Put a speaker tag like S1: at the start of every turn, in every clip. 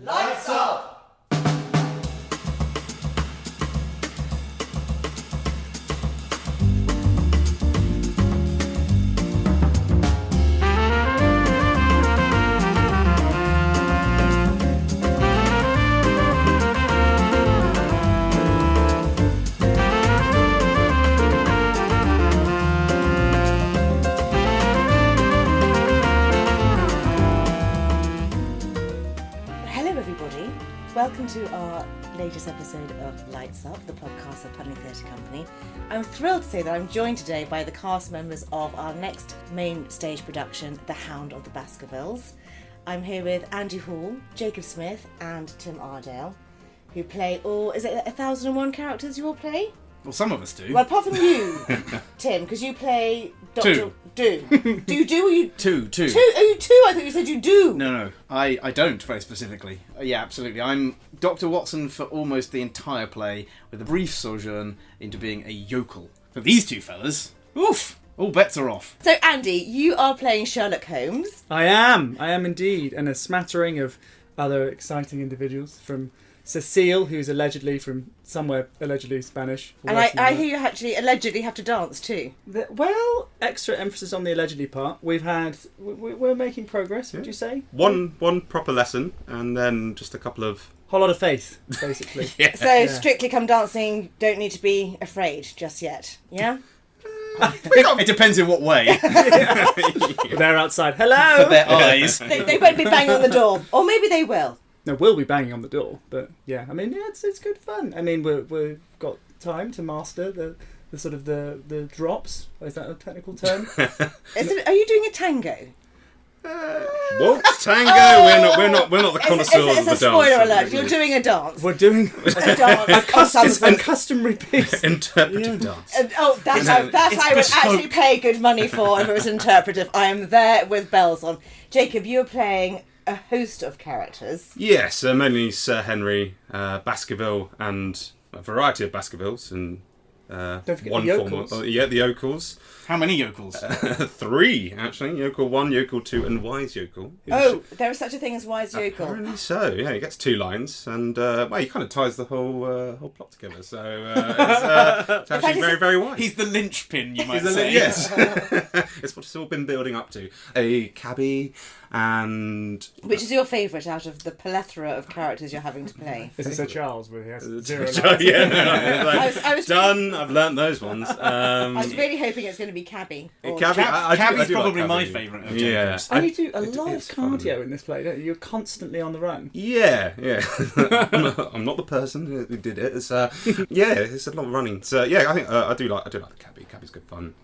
S1: Lights up!
S2: Welcome to our latest episode of Lights Up, the podcast of Putney Theatre Company. I'm thrilled to say that I'm joined today by the cast members of our next main stage production, The Hound of the Baskervilles. I'm here with Andy Hall, Jacob Smith and Tim Ardale, who play is it 1001 characters you all play?
S3: Well, some of us do.
S2: Well, apart from you, Tim, because you play Doctor... Do you do or you...
S3: Two.
S2: Two? Oh, you two? I thought you said you do.
S3: No, I don't, very specifically. Yeah, absolutely. I'm Dr. Watson for almost the entire play, with a brief sojourn into being a yokel. But these two fellas, oof, all bets are off.
S2: So, Andy, you are playing Sherlock Holmes.
S4: I am indeed, and a smattering of other exciting individuals from Cecile, who's allegedly from somewhere allegedly Spanish.
S2: And I hear you actually allegedly have to dance too.
S4: Well, extra emphasis on the allegedly part. We're making progress, would you say?
S5: One proper lesson, and then just a couple of...
S4: Whole lot of faith, basically.
S3: Yeah.
S2: So, Strictly Come Dancing, don't need to be afraid just yet, yeah?
S3: It depends in what way.
S4: They're outside. Hello!
S3: For their eyes.
S2: They won't be banging on the door. Or maybe they will.
S4: No, we'll be banging on the door, but yeah, I mean, yeah, it's good fun. I mean, we've got time to master the sort of the drops. Is that a technical term?
S2: Are you doing a tango?
S5: Waltz, tango. We're not the connoisseurs of the dance.
S2: It's a spoiler alert. You're doing a dance.
S4: We're doing
S2: a dance.
S4: a customary piece.
S5: Interpretive dance.
S2: That's I would actually pay good money for if it was interpretive. I am there with bells on. Jacob, you're playing a host of characters.
S5: Yes, mainly Sir Henry, Baskerville, and a variety of Baskervilles, and
S4: don't forget
S5: one
S4: the yokels.
S5: form. The yokels.
S3: How many yokels?
S5: 3 actually. Yokel 1, Yokel 2, and Wise Yokel.
S2: Oh, there is such a thing as Wise Yokel.
S5: Apparently so. Yeah, he gets 2 lines, and he kind of ties the whole plot together. So it's actually very, very wise.
S3: He's the linchpin, you might say.
S5: Yes, it's what it's all been building up to. A cabbie. And
S2: which is your favourite out of the plethora of characters you're having to play?
S4: Is it Sir Charles? Where he has 0
S5: lines? I was done. I've learnt those ones.
S2: I was really hoping it's going to be Cabbie.
S3: Cabbie's probably my favourite of Jacob's.
S4: And you do a lot of cardio in this play, don't you? You're constantly on the run.
S5: Yeah. I'm not the person who did it. It's it's a lot of running. So yeah, I think I do like the Cabbie. Cabbie's good fun.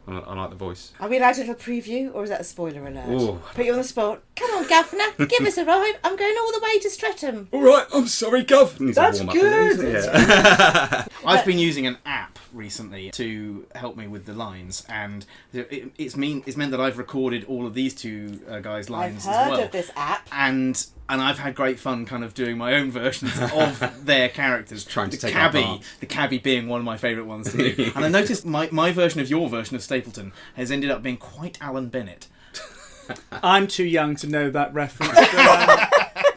S5: I like the voice.
S2: Are we allowed to have a preview, or is that a spoiler alert?
S5: Ooh.
S2: Put you on the spot. Come on, Governor, give us a ride. I'm going all the way to Streatham.
S5: All right, I'm sorry, Gov.
S4: That's good.
S5: Yeah.
S3: I've been using an app recently to help me with the lines, and it's meant that I've recorded all of these two guys' lines
S2: I've
S3: as well.
S2: heard of this app.
S3: And I've had great fun kind of doing my own versions of their characters.
S5: Trying to take our
S3: the cabbie being one of my favourite ones to do. And I noticed my version of your version of Stapleton has ended up being quite Alan Bennett.
S4: I'm too young to know that reference.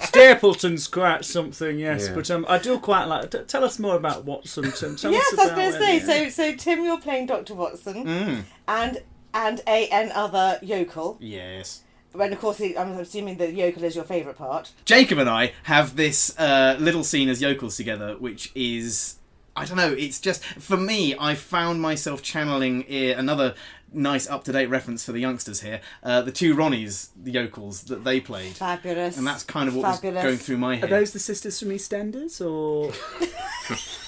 S4: Stapleton's quite something, yes. Yeah. But I do quite like... Tell us more about Watson, Tim. Tell us about
S2: I was going to say. So Tim, you're playing Dr. Watson. And another yokel.
S3: Yes.
S2: And of course, I'm assuming the yokel is your favourite part.
S3: Jacob and I have this little scene as yokels together, which is... I don't know, it's just... For me, I found myself channeling another nice up-to-date reference for the youngsters here. The 2 Ronnies, the yokels, that they played.
S2: Fabulous.
S3: And that's kind of what was going through my head.
S4: Are those the sisters from EastEnders, or...?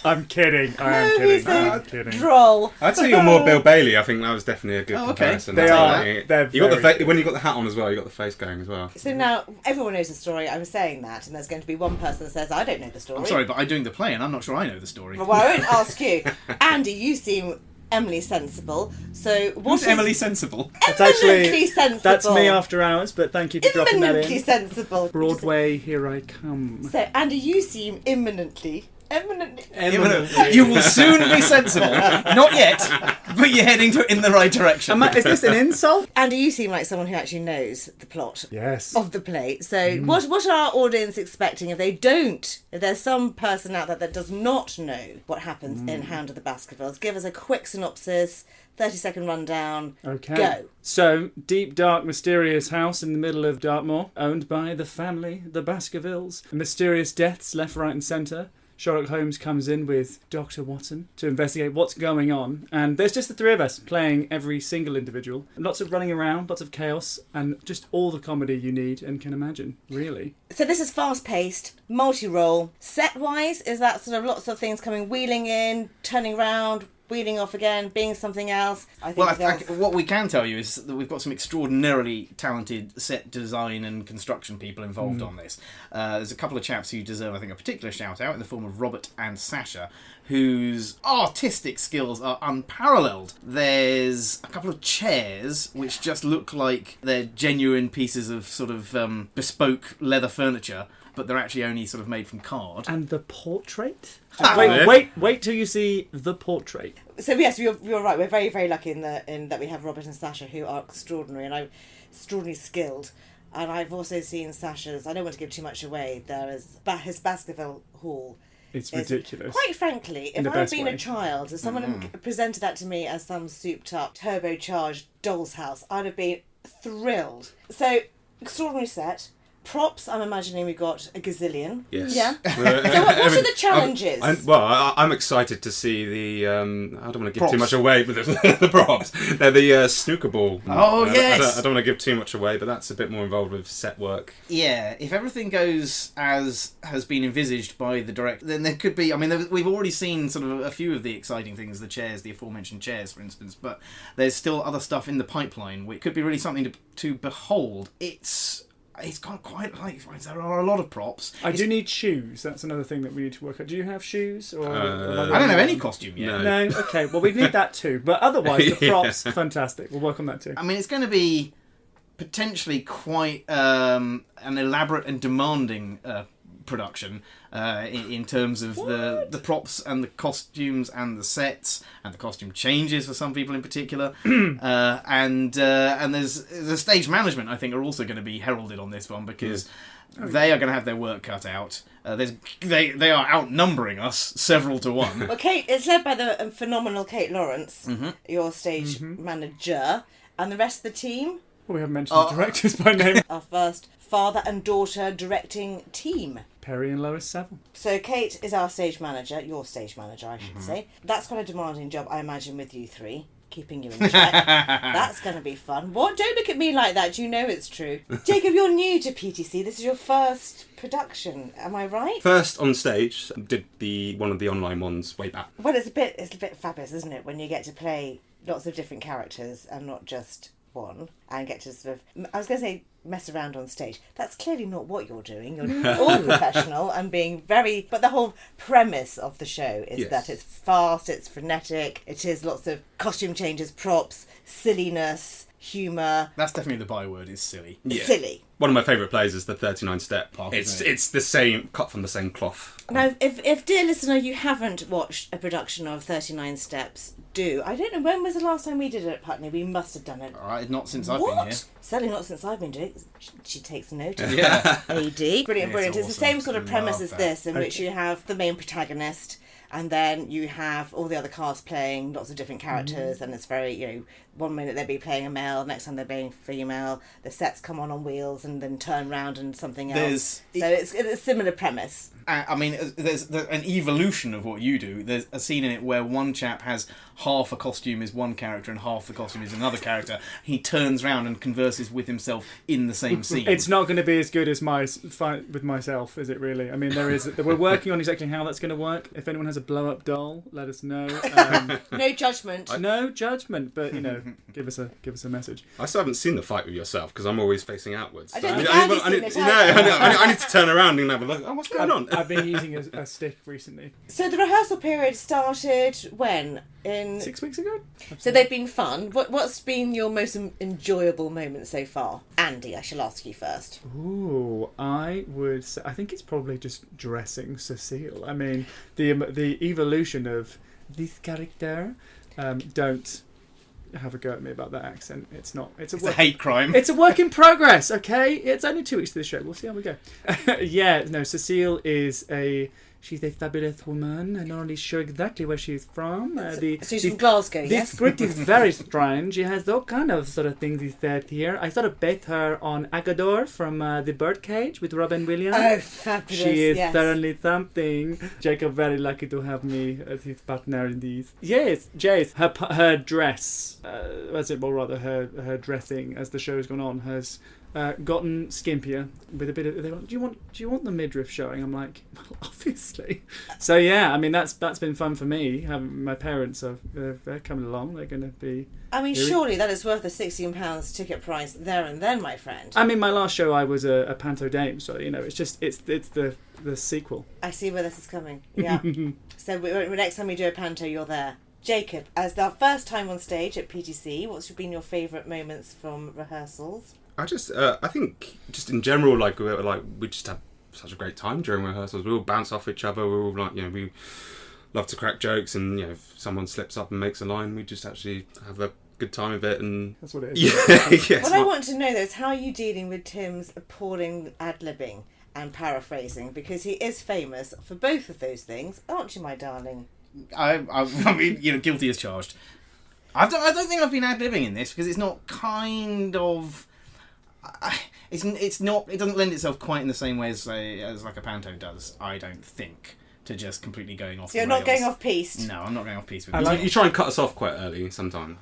S4: I'm kidding. I'm kidding.
S2: Droll.
S5: I'd say you're more Bill Bailey. I think that was definitely a good comparison.
S4: They are.
S5: When you got the hat on as well, you got the face going as well.
S2: So now everyone knows the story. I was saying that, and there's going to be one person that says, "I don't know the story."
S3: I'm sorry, but I'm doing the play, and I'm not sure I know the story.
S2: Well, I won't ask you, Andy. You seem Emily sensible. So
S3: who's Emily sensible?
S2: Eminently sensible.
S4: That's me after hours. But thank you for dropping that in.
S2: Eminently sensible.
S4: Broadway, here I come.
S2: So Andy, you seem imminently Eminently.
S3: You will soon be sensible. Not yet, but you're heading in the right direction.
S4: Is this an insult?
S2: Andy, you seem like someone who actually knows the plot
S4: Yes.
S2: of the play. So what are our audience expecting if they don't? If there's some person out there that does not know what happens in Hound of the Baskervilles, give us a quick synopsis, 30-second rundown.
S4: Okay.
S2: Go.
S4: So, deep, dark, mysterious house in the middle of Dartmoor, owned by the family, the Baskervilles. Mysterious deaths left, right and centre. Sherlock Holmes comes in with Dr. Watson to investigate what's going on. And there's just the three of us playing every single individual. And lots of running around, lots of chaos, and just all the comedy you need and can imagine, really.
S2: So this is fast-paced, multi-role. Set-wise, is that sort of lots of things coming, wheeling in, turning around, wheeling off again, being something else?
S3: What we can tell you is that we've got some extraordinarily talented set design and construction people involved on this. There's a couple of chaps who deserve, I think, a particular shout-out in the form of Robert and Sasha, whose artistic skills are unparalleled. There's a couple of chairs which just look like they're genuine pieces of sort of bespoke leather furniture, but they're actually only sort of made from card.
S4: And the portrait?
S3: Ah,
S4: Wait till you see the portrait.
S2: So yes, you're right. We're very, very lucky in that we have Robert and Sasha, who are extraordinary and extraordinarily skilled. And I've also seen Sasha's. I don't want to give too much away. There is his Baskerville Hall.
S4: It's ridiculous.
S2: Quite frankly, if I had been a child and someone had presented that to me as some souped-up, turbocharged doll's house, I'd have been thrilled. So extraordinary set. Props, I'm imagining we've got a gazillion.
S5: Yes.
S2: Yeah. So what are the challenges?
S5: I'm excited to see the. I don't want to give
S3: Props.
S5: too much away with the props. They're the snooker ball.
S3: Oh, yes.
S5: I don't want to give too much away, but that's a bit more involved with set work.
S3: Yeah, if everything goes as has been envisaged by the director, then there could be. I mean, we've already seen sort of a few of the exciting things, the chairs, the aforementioned chairs, for instance, but there's still other stuff in the pipeline which could be really something to behold. It's got quite there are a lot of props.
S4: I do need shoes. That's another thing that we need to work out. Do you have shoes? Or
S3: I don't have any costume yet.
S4: No. Okay. Well, we need that too. But otherwise, the props, fantastic. We'll work on that too.
S3: I mean, it's going to be potentially quite an elaborate and demanding production in terms of the props and the costumes and the sets and the costume changes for some people in particular, and there's the stage management, I think, are also going to be heralded on this one because they are going to have their work cut out. They are outnumbering us several to one.
S2: Well, Kate, it's led by the phenomenal Kate Lawrence, your stage manager, and the rest of the team.
S4: Well, we haven't mentioned the directors by name.
S2: Our first father and daughter directing team.
S4: Perry and Lois Savill.
S2: So Kate is our stage manager, your stage manager, I should say. That's quite a demanding job, I imagine, with you three, keeping you in check. That's going to be fun. What? Don't look at me like that. You know it's true. Jacob, you're new to PTC. This is your first production. Am I right?
S5: First on stage, did one of the online ones way back.
S2: Well, it's a bit fabulous, isn't it, when you get to play lots of different characters and not just one, and get to sort of, I was going to say mess around on stage. That's clearly not what you're doing. You're all professional and being very, but the whole premise of the show is that it's fast, it's frenetic, it is lots of costume changes, props, silliness, humour.
S3: That's definitely the byword, is silly.
S5: Yeah.
S2: Silly.
S5: One of my favourite plays is the 39 Step.
S3: Isn't it?
S5: It's the same, cut from the same cloth.
S2: Now, if dear listener, you haven't watched a production of 39 Steps, do. I don't know, when was the last time we did it at Putney? We must have done it.
S3: All right, not since I've been here.
S2: Certainly not since I've been doing it. She takes notice.
S3: Yeah.
S2: AD. Brilliant. It's
S3: awesome.
S2: the same sort of premise
S3: Love
S2: as
S3: that.
S2: this, in which you have the main protagonist, and then you have all the other cast playing lots of different characters, and it's very, one minute they'll be playing a male, next time they're being female, the sets come on wheels and then turn round and something else. So it's a similar premise.
S3: I mean, there's an evolution of what you do. There's a scene in it where one chap has half a costume is one character and half the costume is another character. He turns round and converses with himself in the same scene.
S4: It's not going to be as good as my fight with myself, is it really? I mean, we're working on exactly how that's going to work. If anyone has a blow-up doll, let us know.
S2: No judgment.
S4: No judgment, but, give us a message.
S5: I still haven't seen the fight with yourself because I'm always facing outwards.
S2: I don't think Andy's seen it either.
S5: I need to turn around and have a look. Oh, what's going on?
S4: I've been using a stick recently.
S2: So the rehearsal period started when?
S4: 6 weeks ago.
S2: So they've been fun. What's been your most enjoyable moment so far? Andy, I shall ask you first.
S4: Ooh, I would say, I think it's probably just dressing Cecile. I mean, the evolution of this character. Don't have a go at me about that accent. It's
S3: a hate crime.
S4: It's a work in progress, okay? It's only 2 weeks to the show. We'll see how we go. Cecile she's a fabulous woman. I'm not really sure exactly where she's from.
S2: So she's from Glasgow, yes?
S4: This script is very strange. She has all kind of sort of things he said here. I sort of based her on Agador from The Birdcage with Robin Williams.
S2: Oh, fabulous,
S4: She is certainly something. Jacob very lucky to have me as his partner in these. Yes, Jace. Her dress, her dressing as the show has gone on has gotten skimpier with a bit of. They went, do you want the midriff showing? I'm like, well, obviously. So yeah, I mean that's been fun for me. My parents they're coming along. They're going to be.
S2: I mean, surely that is worth the £16 ticket price there and then, my friend.
S4: I mean, my last show I was a panto dame, so it's the sequel.
S2: I see where this is coming. Yeah. So next time we do a panto, you're there. Jacob, as our first time on stage at PTC, what's been your favourite moments from rehearsals?
S5: I think just in general, we just have such a great time during rehearsals. We all bounce off each other. We're all we love to crack jokes, and if someone slips up and makes a line, we just actually have a good time of it. And
S4: that's what it is.
S5: Yeah.
S2: What I want to know though is how are you dealing with Tim's appalling ad-libbing and paraphrasing, because he is famous for both of those things, aren't you, my darling?
S3: I mean, guilty as charged. I don't think I've been ad-libbing in this because it's not kind of. It's not. It doesn't lend itself quite in the same way as like a panto does. I don't think, to just completely going off.
S2: So you're not going off piste.
S3: No, I'm not going off piste with
S5: you. You try and cut us off quite early sometimes.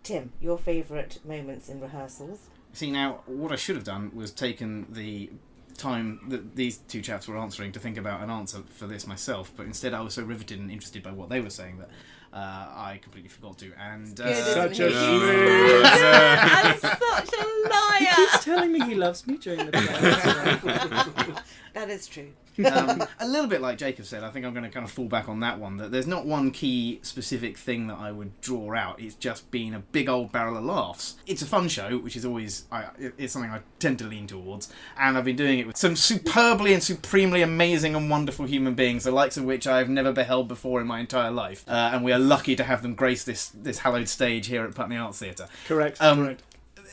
S2: Tim, your favourite moments in rehearsals?
S3: See, now what I should have done was taken the time that these two chaps were answering to think about an answer for this myself, but instead I was so riveted and interested by what they were saying that I completely forgot to. And
S4: such a
S2: I'm such a liar.
S4: He keeps telling me he loves me during the play.
S2: That is true.
S3: A little bit like Jacob said, I think I'm going to kind of fall back on that one, that there's not one key specific thing that I would draw out. It's just been a big old barrel of laughs. It's a fun show, which is always it's something I tend to lean towards, and I've been doing it with some superbly and supremely amazing and wonderful human beings, the likes of which I have never beheld before in my entire life, and we are lucky to have them grace this hallowed stage here at Putney Arts Theatre.
S4: Correct. Correct.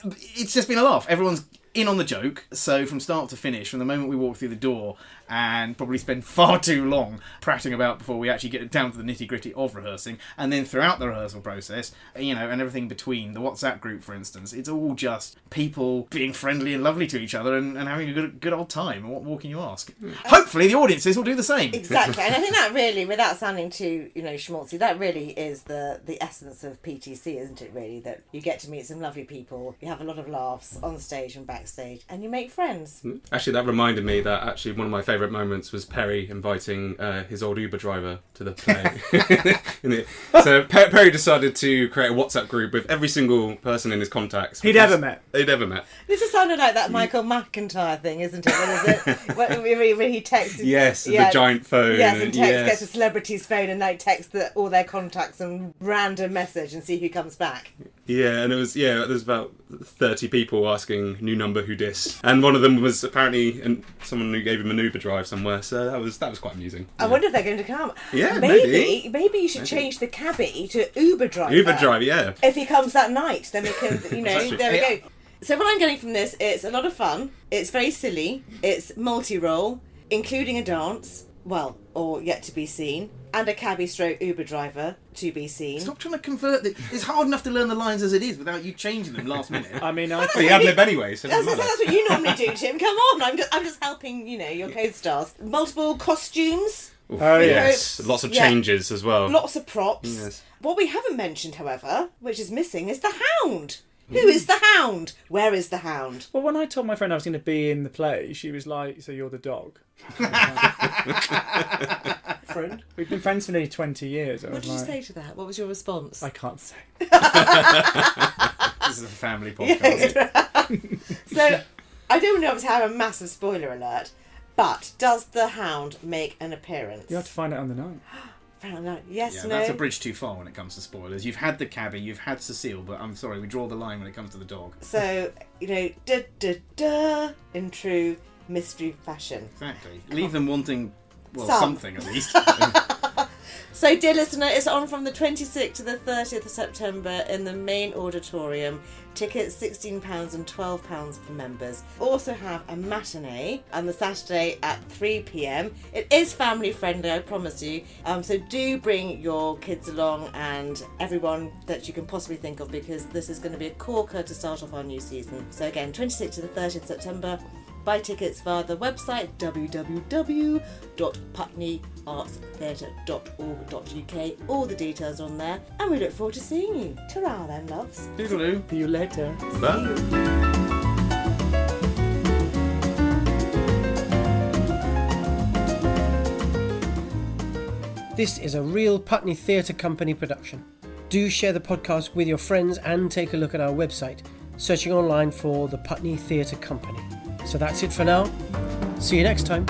S3: It's just been a laugh. Everyone's in on the joke, so from start to finish, from the moment we walk through the door, and probably spend far too long prattling about before we actually get down to the nitty-gritty of rehearsing, and then throughout the rehearsal process, and everything between, the WhatsApp group, for instance, it's all just people being friendly and lovely to each other and having a good old time. What more can you ask? Hopefully the audiences will do the same.
S2: Exactly, and I think that really, without sounding too, schmaltzy, that really is the essence of PTC, isn't it, really? That you get to meet some lovely people, you have a lot of laughs on stage and backstage, and you make friends.
S5: Actually, that reminded me that actually one of my favourite moments was Perry inviting his old Uber driver to the play. So Perry decided to create a WhatsApp group with every single person in his contacts
S4: he'd ever met.
S2: This is sounding like that Michael McIntyre thing, isn't it? What is it? when he texts.
S5: Yes, the giant phone.
S2: Yes, and gets a celebrity's phone and they text all their contacts and random message and see who comes back.
S5: Yeah, and there's about 30 people asking new number who dis, and one of them was apparently someone who gave him an Uber drive somewhere. So that was quite amusing.
S2: I wonder if they're going to come.
S5: Yeah,
S2: maybe you should change the cabbie to Uber driver.
S5: Uber driver, yeah.
S2: If he comes that night, then we can, there we go. So what I'm getting from this, it's a lot of fun. It's very silly. It's multi-role, including a dance. Well, or yet to be seen, and a cabbie stroke Uber driver to be seen.
S3: Stop trying to convert it. It's hard enough to learn the lines as it is without you changing them last minute.
S4: I mean,
S5: you ad-lib anyway, so
S2: that's what you normally do, Tim. Come on, I'm just helping, your co-stars. Multiple costumes.
S5: Oh, yes. Lots of changes as well.
S2: Lots of props.
S5: Yes.
S2: What we haven't mentioned, however, which is missing, is the Hound. Who is the Hound? Where is the Hound?
S4: Well, when I told my friend I was going to be in the play, she was like, "So you're the dog?"
S2: Friend?
S4: We've been friends for nearly 20 years.
S2: What did you say to that? What was your response?
S4: I can't say.
S3: This is a family podcast.
S2: So, I don't know if I have a massive spoiler alert, but does the Hound make an appearance?
S4: You have to find out on the night.
S2: Yes,
S3: Yeah,
S2: no.
S3: that's a bridge too far when it comes to spoilers. You've had the cabbie, you've had Cecile, but I'm sorry, we draw the line when it comes to the dog.
S2: So, in true mystery fashion.
S3: Exactly. Leave them wanting, well,
S2: Some.
S3: something at least.
S2: So, dear listener, it's on from the 26th to the 30th of September in the main auditorium. Tickets £16 and £12 for members. Also have a matinee on the Saturday at 3 p.m. It is family friendly, I promise you. So do bring your kids along and everyone that you can possibly think of, because this is going to be a corker to start off our new season. So again, 26th to the 30th September. Buy tickets via the website www.putneyartstheatre.org.uk. All the details on there, and we look forward to seeing you. Ta-ra then, loves.
S3: Toodaloo.
S4: See you later.
S5: Bye.
S1: This is a real Putney Theatre Company production. Do share the podcast with your friends and take a look at our website, searching online for the Putney Theatre Company. So that's it for now. See you next time.